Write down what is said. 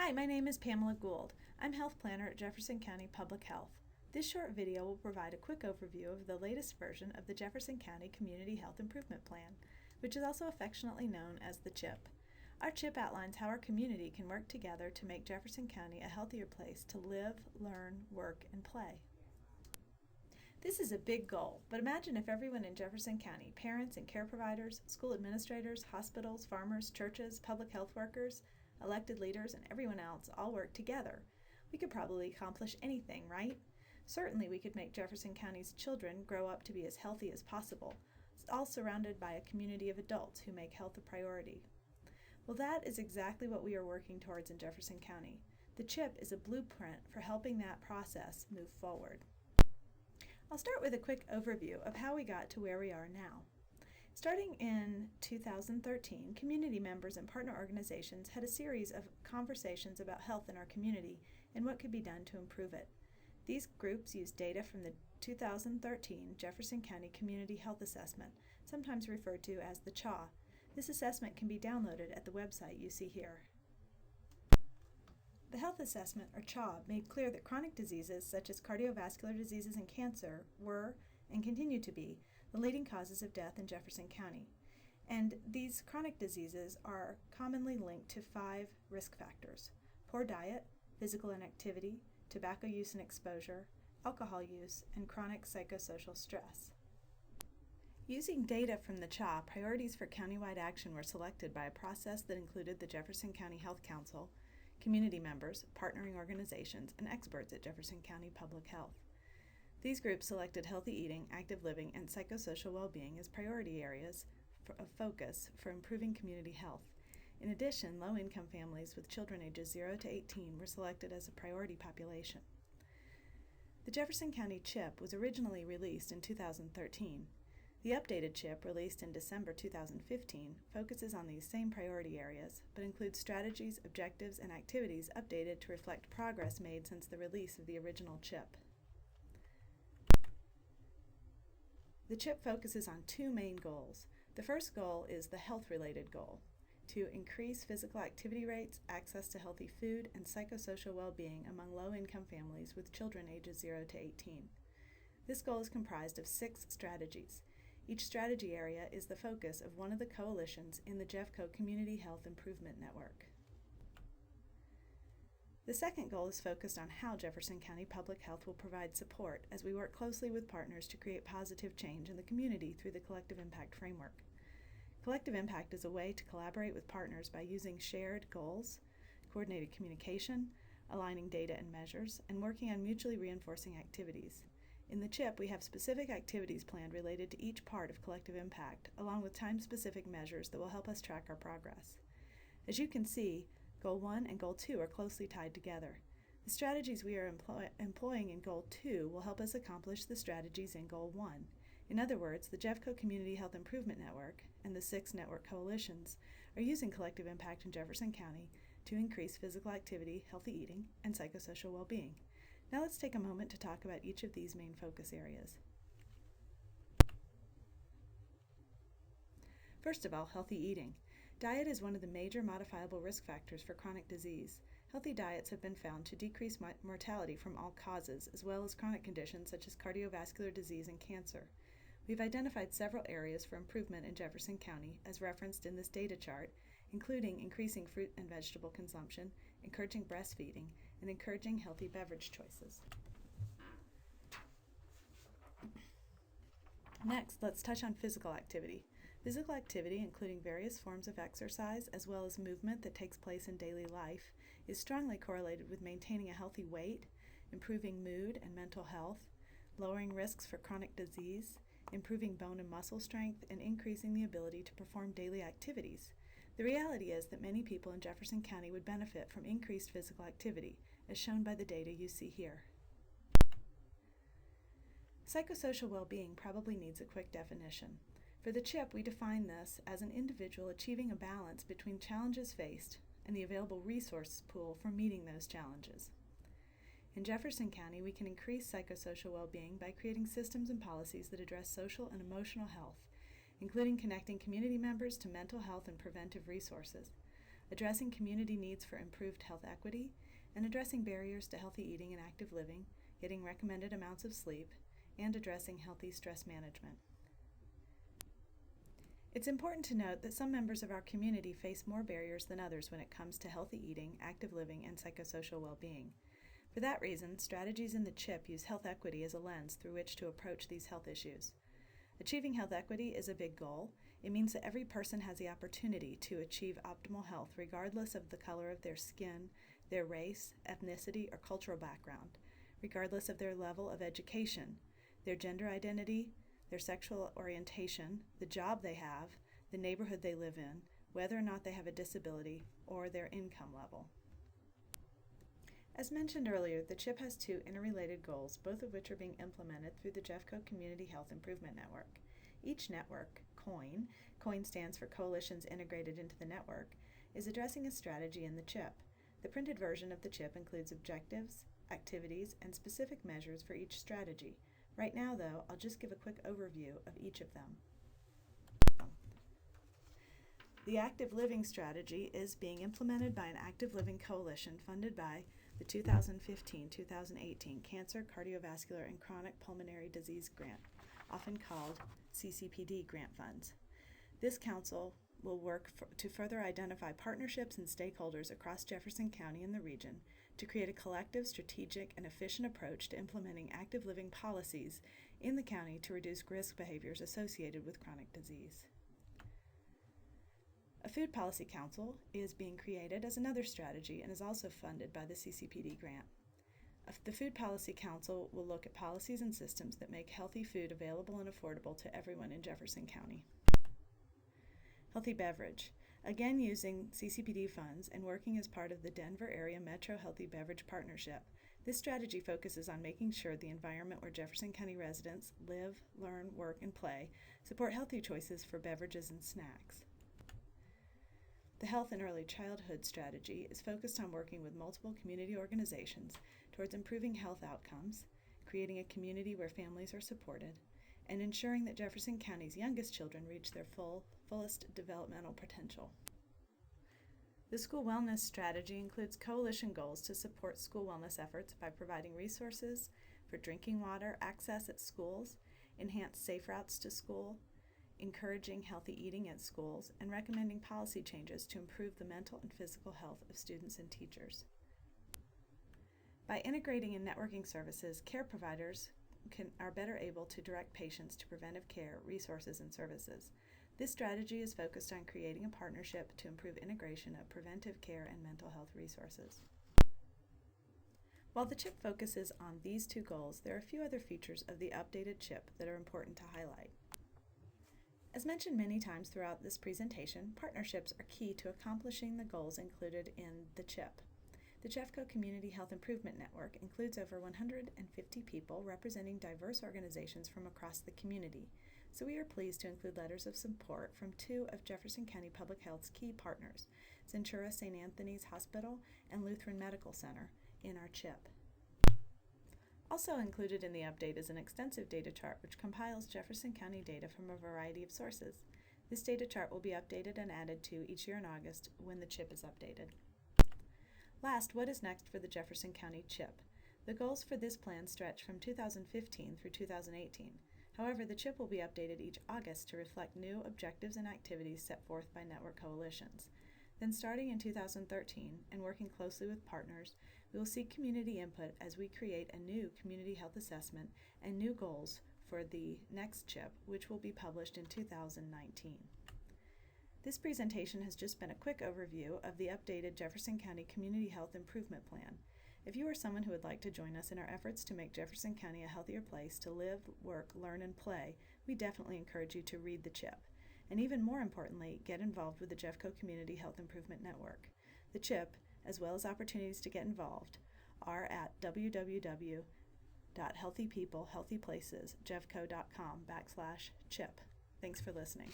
Hi, my name is Pamela Gould. I'm Health Planner at Jefferson County Public Health. This short video will provide a quick overview of the latest version of the Jefferson County Community Health Improvement Plan, which is also affectionately known as the CHIP. Our CHIP outlines how our community can work together to make Jefferson County a healthier place to live, learn, work, and play. This is a big goal, but imagine if everyone in Jefferson County, parents and care providers, school administrators, hospitals, farmers, churches, public health workers, elected leaders, and everyone else all work together. We could probably accomplish anything, right? Certainly we could make Jefferson County's children grow up to be as healthy as possible, all surrounded by a community of adults who make health a priority. Well, that is exactly what we are working towards in Jefferson County. The CHIP is a blueprint for helping that process move forward. I'll start with a quick overview of how we got to where we are now. Starting in 2013, community members and partner organizations had a series of conversations about health in our community and what could be done to improve it. These groups used data from the 2013 Jefferson County Community Health Assessment, sometimes referred to as the CHA. This assessment can be downloaded at the website you see here. The health assessment, or CHA, made clear that chronic diseases such as cardiovascular diseases and cancer were, and continue to be, the leading causes of death in Jefferson County. And these chronic diseases are commonly linked to 5 risk factors: poor diet, physical inactivity, tobacco use and exposure, alcohol use, and chronic psychosocial stress. Using data from the CHA, priorities for countywide action were selected by a process that included the Jefferson County Health Council, community members, partnering organizations, and experts at Jefferson County Public Health. These groups selected healthy eating, active living, and psychosocial well-being as priority areas of focus for improving community health. In addition, low-income families with children ages 0 to 18 were selected as a priority population. The Jefferson County CHIP was originally released in 2013. The updated CHIP, released in December 2015, focuses on these same priority areas, but includes strategies, objectives, and activities updated to reflect progress made since the release of the original CHIP. The CHIP focuses on 2 main goals. The first goal is the health-related goal, to increase physical activity rates, access to healthy food, and psychosocial well-being among low-income families with children ages 0 to 18. This goal is comprised of 6 strategies. Each strategy area is the focus of one of the coalitions in the JEFCO Community Health Improvement Network. The second goal is focused on how Jefferson County Public Health will provide support as we work closely with partners to create positive change in the community through the Collective Impact Framework. Collective Impact is a way to collaborate with partners by using shared goals, coordinated communication, aligning data and measures, and working on mutually reinforcing activities. In the CHIP, we have specific activities planned related to each part of Collective Impact, along with time-specific measures that will help us track our progress. As you can see, Goal 1 and Goal 2 are closely tied together. The strategies we are employing in Goal 2 will help us accomplish the strategies in Goal 1. In other words, the JEFCO Community Health Improvement Network and the 6 network coalitions are using Collective Impact in Jefferson County to increase physical activity, healthy eating, and psychosocial well-being. Now let's take a moment to talk about each of these main focus areas. First of all, healthy eating. Diet is one of the major modifiable risk factors for chronic disease. Healthy diets have been found to decrease mortality from all causes, as well as chronic conditions such as cardiovascular disease and cancer. We've identified several areas for improvement in Jefferson County, as referenced in this data chart, including increasing fruit and vegetable consumption, encouraging breastfeeding, and encouraging healthy beverage choices. Next, let's touch on physical activity. Physical activity, including various forms of exercise as well as movement that takes place in daily life, is strongly correlated with maintaining a healthy weight, improving mood and mental health, lowering risks for chronic disease, improving bone and muscle strength, and increasing the ability to perform daily activities. The reality is that many people in Jefferson County would benefit from increased physical activity, as shown by the data you see here. Psychosocial well-being probably needs a quick definition. For the CHIP, we define this as an individual achieving a balance between challenges faced and the available resource pool for meeting those challenges. In Jefferson County, we can increase psychosocial well-being by creating systems and policies that address social and emotional health, including connecting community members to mental health and preventive resources. addressing community needs for improved health equity, and addressing barriers to healthy eating and active living, getting recommended amounts of sleep, and addressing healthy stress management. It's important to note that some members of our community face more barriers than others when it comes to healthy eating, active living, and psychosocial well-being. For that reason, strategies in the CHIP use health equity as a lens through which to approach these health issues. Achieving health equity is a big goal. It means that every person has the opportunity to achieve optimal health regardless of the color of their skin, their race, ethnicity, or cultural background, regardless of their level of education, their gender identity, their sexual orientation, the job they have, the neighborhood they live in, whether or not they have a disability, or their income level. As mentioned earlier, the CHIP has two interrelated goals, both of which are being implemented through the Jeffco Community Health Improvement Network. Each network, COIN stands for Coalitions Integrated into the Network, is addressing a strategy in the CHIP. The printed version of the CHIP includes objectives, activities, and specific measures for each strategy. Right now, though, I'll just give a quick overview of each of them. The Active Living Strategy is being implemented by an active living coalition funded by the 2015-2018 Cancer, Cardiovascular, and Chronic Pulmonary Disease Grant, often called CCPD grant funds. This council will work to further identify partnerships and stakeholders across Jefferson County and the region to create a collective, strategic, and efficient approach to implementing active living policies in the county to reduce risk behaviors associated with chronic disease. A Food Policy Council is being created as another strategy and is also funded by the CCPD grant. The Food Policy Council will look at policies and systems that make healthy food available and affordable to everyone in Jefferson County. Healthy Beverage, again using CCPD funds and working as part of the Denver Area Metro Healthy Beverage Partnership. This strategy focuses on making sure the environment where Jefferson County residents live, learn, work, and play support healthy choices for beverages and snacks. The Health and Early Childhood Strategy is focused on working with multiple community organizations towards improving health outcomes, creating a community where families are supported, and ensuring that Jefferson County's youngest children reach their fullest developmental potential. The School Wellness Strategy includes coalition goals to support school wellness efforts by providing resources for drinking water access at schools, enhanced safe routes to school, encouraging healthy eating at schools, and recommending policy changes to improve the mental and physical health of students and teachers. By integrating and networking services, care providers are better able to direct patients to preventive care, resources, and services. This strategy is focused on creating a partnership to improve integration of preventive care and mental health resources. While the CHIP focuses on these two goals, there are a few other features of the updated CHIP that are important to highlight. As mentioned many times throughout this presentation, partnerships are key to accomplishing the goals included in the CHIP. The Jeffco Community Health Improvement Network includes over 150 people representing diverse organizations from across the community, so we are pleased to include letters of support from two of Jefferson County Public Health's key partners, Centura St. Anthony's Hospital and Lutheran Medical Center, in our CHIP. Also included in the update is an extensive data chart which compiles Jefferson County data from a variety of sources. This data chart will be updated and added to each year in August when the CHIP is updated. Last, what is next for the Jefferson County CHIP? The goals for this plan stretch from 2015 through 2018. However, the CHIP will be updated each August to reflect new objectives and activities set forth by network coalitions. Then starting in 2013 and working closely with partners, we will seek community input as we create a new community health assessment and new goals for the next CHIP, which will be published in 2019. This presentation has just been a quick overview of the updated Jefferson County Community Health Improvement Plan. If you are someone who would like to join us in our efforts to make Jefferson County a healthier place to live, work, learn, and play, we definitely encourage you to read the CHIP. And even more importantly, get involved with the Jeffco Community Health Improvement Network. The CHIP, as well as opportunities to get involved, are at www.healthypeoplehealthyplacesjeffco.com/CHIP. Thanks for listening.